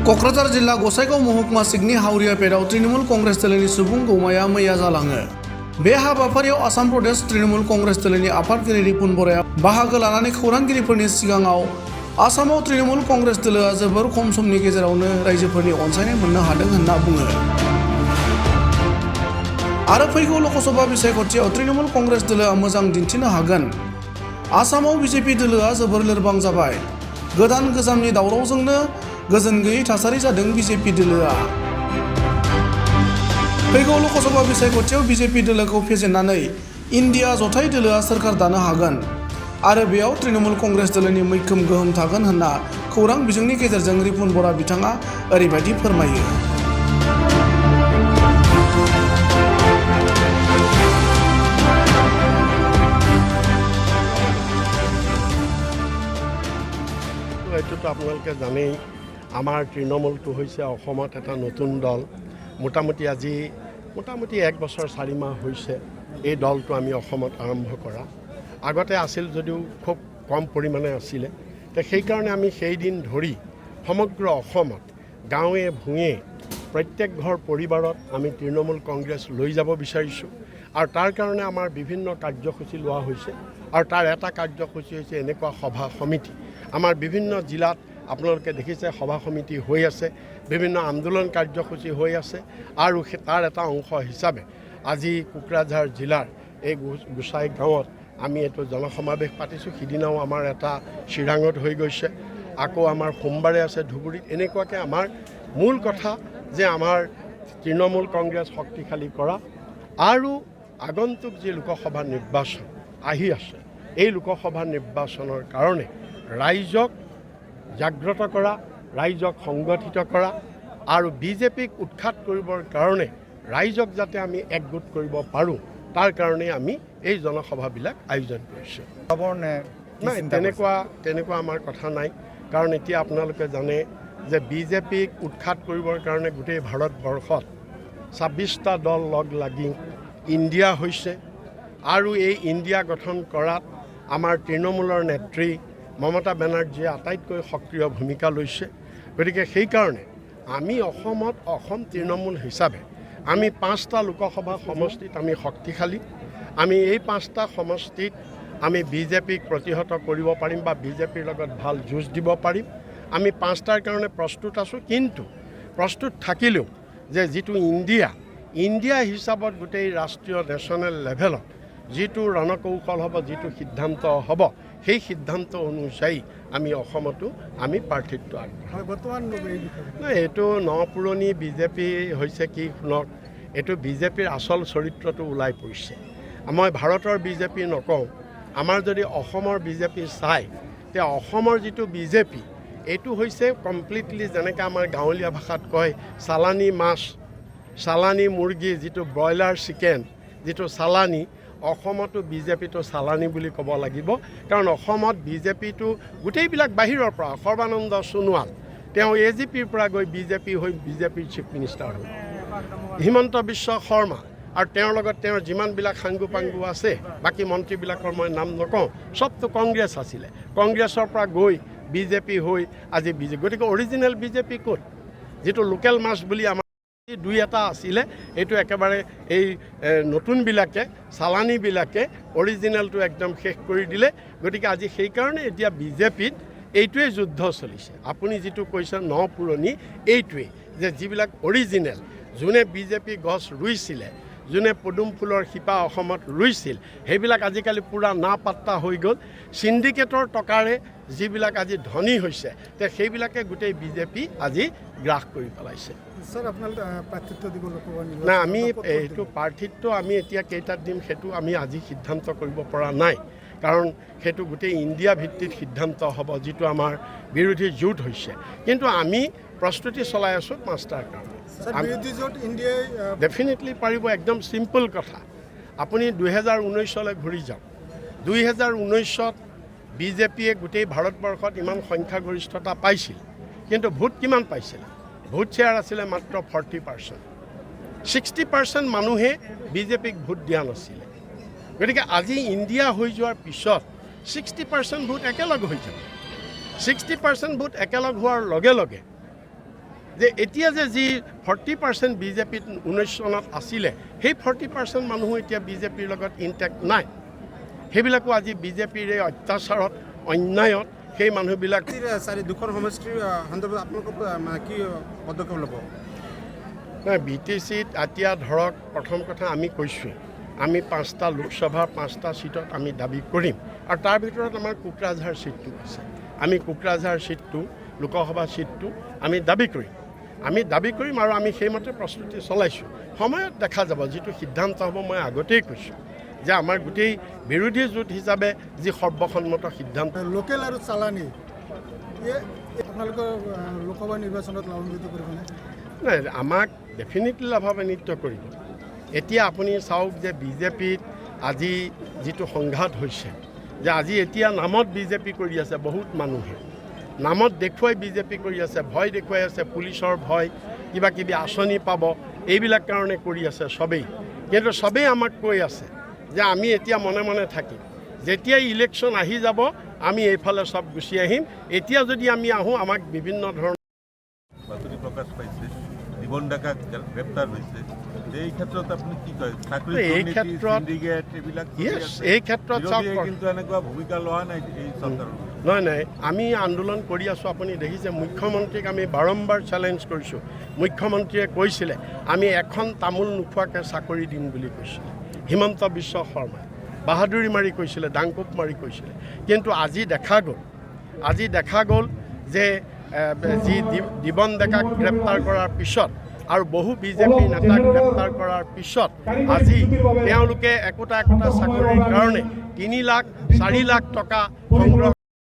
क'क्राझार जिल्ला गसाइगाव महकुमा सिगनि हावरियापेटाव तृणमूल कांग्रेस दलनि सुबुं गौमाया मैया जालाङो। बे हाबाफारियाव आसाम प्रदेश तृणमूल कांग्रेस दलनि आफादगिरि रिपुन बराया बाहागो लानानै खौरांगिरिफोरनि सिगाङाव आसामाव तृणमूल कांग्रेस दोलोआ जोबोर खम समनि गेजेरावनो रायजोफोरनि अनसायनाय मोननो हादों होनना बुङो। आरो फैगौ ल'कसभा बिसायख'थियाव तृणमूल कांग्रेस दोलोआ मोजां दिन्थिनो हागोन। आसामाव बिजेपि दोलोआ जोबोर लोरबां जाबाय। गोदान गोजामनि दावरावजोंनो गोजोन गैयै थासारि जादों बिजेपि दोलोआ। फैगौ ल'कसभा बिसायख'थियाव बिजेपि दोलोखौ फेजेननानै इन्डिया जथाय दोलोआ सोरखार दानो हागोन आरो बेयाव तृणमूल कांग्रेस दोलोनि मैखोम गोहोम थागोन होनना खौरां बिजोंनि गेजेरजों रिपुन बरा बिथाङा ओरैबायदि फोरमायो। এইটোতো আপোনালোকে জানেই আমাৰ তৃণমূলটো হৈছে অসমত এটা নতুন দল। মোটামুটি 1 বছৰ 4 মাহ হৈছে এই দলটো আমি অসমত আৰম্ভ কৰা। আগতে আছিল যদিও খুব কম পৰিমাণে আছিলে। সেইকাৰণে আমি সেইদিন ধৰি সমগ্ৰ অসমত গাঁৱে ভূঞে প্ৰত্যেক ঘৰ পৰিবাৰত আমি তৃণমূল কংগ্ৰেছ লৈ যাব বিচাৰিছোঁ আৰু তাৰ কাৰণে আমাৰ বিভিন্ন কাৰ্যসূচী লোৱা হৈছে আৰু তাৰ এটা কাৰ্যসূচী হৈছে এনেকুৱা সভা সমিতি। আমাৰ বিভিন্ন জিলাত আপোনালোকে দেখিছে সভা সমিতি হৈ আছে, বিভিন্ন আন্দোলন কাৰ্যসূচী হৈ আছে আৰু তাৰ এটা অংশ হিচাপে আজি কোকৰাঝাৰ জিলাৰ এই গোসাইগাঁৱত আমি এইটো জনসমাৱেশ পাতিছোঁ। সিদিনাও আমাৰ এটা চিৰাঙত হৈ গৈছে, আকৌ আমাৰ সোমবাৰে আছে ধুবুৰীত। এনেকুৱাকৈ আমাৰ মূল কথা যে আমাৰ তৃণমূল কংগ্ৰেছ শক্তিশালী কৰা আৰু আগন্তুক যি লোকসভা নিৰ্বাচন আহি আছে এই লোকসভা নিৰ্বাচনৰ কাৰণে ৰাইজক জাগ্ৰত কৰা, ৰাইজক সংগঠিত কৰা আৰু বিজেপিক উৎখাত কৰিবৰ কাৰণে ৰাইজক যাতে আমি একগোট কৰিব পাৰোঁ তাৰ কাৰণে আমি এই জনসভাবিলাক আয়োজন কৰিছোঁ। নাই তেনেকুৱা আমাৰ কথা নাই, কাৰণ এতিয়া আপোনালোকে জানে যে বিজেপিক উৎখাত কৰিবৰ কাৰণে গোটেই ভাৰতবৰ্ষত 26টা দল লগ লাগি ইণ্ডিয়া হৈছে আৰু এই ইণ্ডিয়া গঠন কৰাত আমাৰ তৃণমূলৰ নেত্ৰী মমতা বেনাৰ্জীয়ে আটাইতকৈ সক্ৰিয় ভূমিকা লৈছে। গতিকে সেইকাৰণে আমি অসমত অসম তৃণমূল হিচাপে আমি 5টা লোকসভা সমষ্টিত আমি শক্তিশালী। আমি এই 5টা সমষ্টিত আমি বিজেপিক প্ৰতিহত কৰিব পাৰিম বা বিজেপিৰ লগত ভাল যুঁজ দিব পাৰিম। আমি 5টাৰ কাৰণে প্ৰস্তুত আছোঁ, কিন্তু প্ৰস্তুত থাকিলেও যে যিটো ইণ্ডিয়া হিচাপত গোটেই ৰাষ্ট্ৰীয় নেশ্যনেল লেভেলত যিটো ৰণকৌশল হ'ব, যিটো সিদ্ধান্ত হ'ব, সেই সিদ্ধান্ত অনুযায়ী আমি অসমতো আমি প্ৰাৰ্থিত্ব আগবঢ়াম। বৰ্তমান এইটো পুৰণি বিজেপি হৈছে কি শুনক, এইটো বিজেপিৰ আচল চৰিত্ৰটো ওলাই পৰিছে। মই ভাৰতৰ বিজেপি নকওঁ, আমাৰ যদি অসমৰ বিজেপি চাই তে অসমৰ যিটো বিজেপি এইটো হৈছে কমপ্লিটলি যেনেকৈ আমাৰ গাঁৱলীয়া ভাষাত কয় চালানী মাছ, চালানী মুৰ্গী, যিটো ব্ৰইলাৰ চিকেন, যিটো চালানী, অসমতো বিজেপিটো চালানী বুলি ক'ব লাগিব। কাৰণ অসমত বিজেপিটো গোটেইবিলাক বাহিৰৰ পৰা, সৰ্বানন্দ সোণোৱাল তেওঁ AGPৰ পৰা গৈ বিজেপি হৈ বিজেপিৰ চিফ মিনিষ্টাৰ হ'ল, হিমন্ত বিশ্ব শৰ্মা আৰু তেওঁৰ লগত তেওঁৰ যিমানবিলাক সাংগু পাংগু আছে বাকী মন্ত্ৰীবিলাকৰ মই নাম নকওঁ, চবটো কংগ্ৰেছ আছিলে। কংগ্ৰেছৰ পৰা গৈ বিজেপি হৈ আজি বিজেপি। গতিকে অৰিজিনেল বিজেপি ক'ত? যিটো লোকেল মাছ বুলি আমাৰ 2-এটা আছিলে, এইটো একেবাৰে এই নতুনবিলাকে চালানীবিলাকে অৰিজিনেলটো একদম শেষ কৰি দিলে। গতিকে আজি সেইকাৰণে এতিয়া বিজেপিত এইটোৱে যুদ্ধ চলিছে। আপুনি যিটো কৈছে পুৰণি, এইটোৱেই যে যিবিলাক অৰিজিনেল, যোনে বিজেপি গছ ৰুইছিলে, যোনে পদুম ফুলৰ শিপা অসমত ৰুইছিল, সেইবিলাক আজিকালি পূৰা নাপাত্তা হৈ গ'ল। চিণ্ডিকেটৰ টকাৰে যিবিলাক আজি ধনী হৈছে সেইবিলাকে গোটেই বিজেপি আজি গ্ৰাস কৰি পেলাইছে। নাই, আমি এইটো প্ৰাৰ্থিত্ব আমি এতিয়া কেইটাত দিম সেইটো আমি আজি সিদ্ধান্ত কৰিব পৰা নাই, কাৰণ সেইটো গোটেই ইণ্ডিয়া ভিত্তিত সিদ্ধান্ত হ'ব, যিটো আমাৰ বিৰোধী জোঁট হৈছে। কিন্তু আমি প্ৰস্তুতি চলাই আছোঁ 5টাৰ কাৰণে। ডেফিনেটলি পাৰিব, একদম চিম্পল কথা। আপুনি 2019লৈ ঘূৰি যাওক। 2019ত বিজেপিয়ে গোটেই ভাৰতবৰ্ষত ইমান সংখ্যাগৰিষ্ঠতা পাইছিল, কিন্তু ভোট কিমান পাইছিল? ভোট শ্বেয়াৰ আছিলে মাত্ৰ 40%। 60% মানুহে বিজেপিক ভোট দিয়া নাছিলে। গতিকে আজি ইণ্ডিয়া হৈ যোৱাৰ পিছত 60% ভোট একেলগ হৈ যাব। 60% ভোট একেলগ হোৱাৰ লগে লগে যে এতিয়া যে যি 40% বিজেপিত 19 চনত আছিলে সেই 40% মানুহো এতিয়া বিজেপিৰ লগত ইণ্টেক্ট নাই সেইবিলাকো আজি বিজেপিৰ এই অত্যাচাৰত অন্যায়ত সেই মানুহবিলাক দুখন সমষ্টিৰ সন্দৰ্ভত আপোনালোকৰ কি পদক্ষেপ ল'ব নাই BTCত এতিয়া ধৰক প্ৰথম কথা আমি কৈছোঁ আমি 5টা লোকসভাৰ 5টা সিটত আমি দাবী কৰিম আৰু তাৰ ভিতৰত আমাৰ কোকৰাঝাৰ সিটটো আছে আমি কোকৰাঝাৰ সিটটো লোকসভা সিটটো আমি দাবী কৰিম আৰু আমি সেইমতে প্ৰস্তুতি চলাইছোঁ সময়ত দেখা যাব যিটো সিদ্ধান্ত হ'ব মই আগতেই কৈছোঁ যে আমাৰ গোটেই বিৰোধী জোঁট হিচাপে যি সৰ্বসন্মত সিদ্ধান্ত লোকেল আৰু চালানী আপোনালোকৰ লোকসভা নিৰ্বাচনত লাভান্বিত কৰিবনে নাই আমাক ডেফিনেটলি লাভান্বিত কৰিব এতিয়া আপুনি চাওক যে বিজেপিত আজি যিটো সংঘাত হৈছে যে আজি এতিয়া নামত বিজেপি কৰি আছে বহুত মানুহে নামত দেখুৱাই বিজেপি কৰি আছে ভয় দেখুৱাই আছে পুলিচৰ ভয় কিবা কিবি আঁচনি পাব এইবিলাক কাৰণে কৰি আছে সবেই কিন্তু সবেই আমাক কৈ আছে যে আমি এতিয়া মনে মনে থাকিম যেতিয়াই ইলেকশ্যন আহি যাব আমি এইফালে সব গুচি আহিম এতিয়া যদি আমি আহোঁ আমাক বিভিন্ন ধৰণৰ বাতৰি প্ৰকাশ পাইছে জীৱন ডেকা গ্ৰেপ্তাৰ হৈছে এই ক্ষেত্ৰত আপুনি কি কয় এই ক্ষেত্ৰত কিন্তু এনেকুৱা ভূমিকা লোৱা নাই এই চৰকাৰৰ নাই আমি আন্দোলন কৰি আছোঁ আপুনি দেখিছে মুখ্যমন্ত্ৰীক আমি বাৰম্বাৰ চেলেঞ্জ কৰিছোঁ মুখ্যমন্ত্ৰীয়ে কৈছিলে আমি এখন তামোল নোখোৱাকৈ চাকৰি দিম বুলি কৈছিলে হিমন্ত বিশ্ব শৰ্মাই বাহাদুৰি মাৰি কৈছিলে ডাংকোপ মাৰি কৈছিলে কিন্তু আজি দেখা গ'ল যে যি জীৱন ডেকাক গ্ৰেপ্তাৰ কৰাৰ পিছত আৰু বহু বিজেপি নেতাক গ্ৰেপ্তাৰ কৰাৰ পিছত আজি তেওঁলোকে একোটা চাকৰিৰ কাৰণে 3 লাখ 4 লাখ টকা সংগ্ৰহ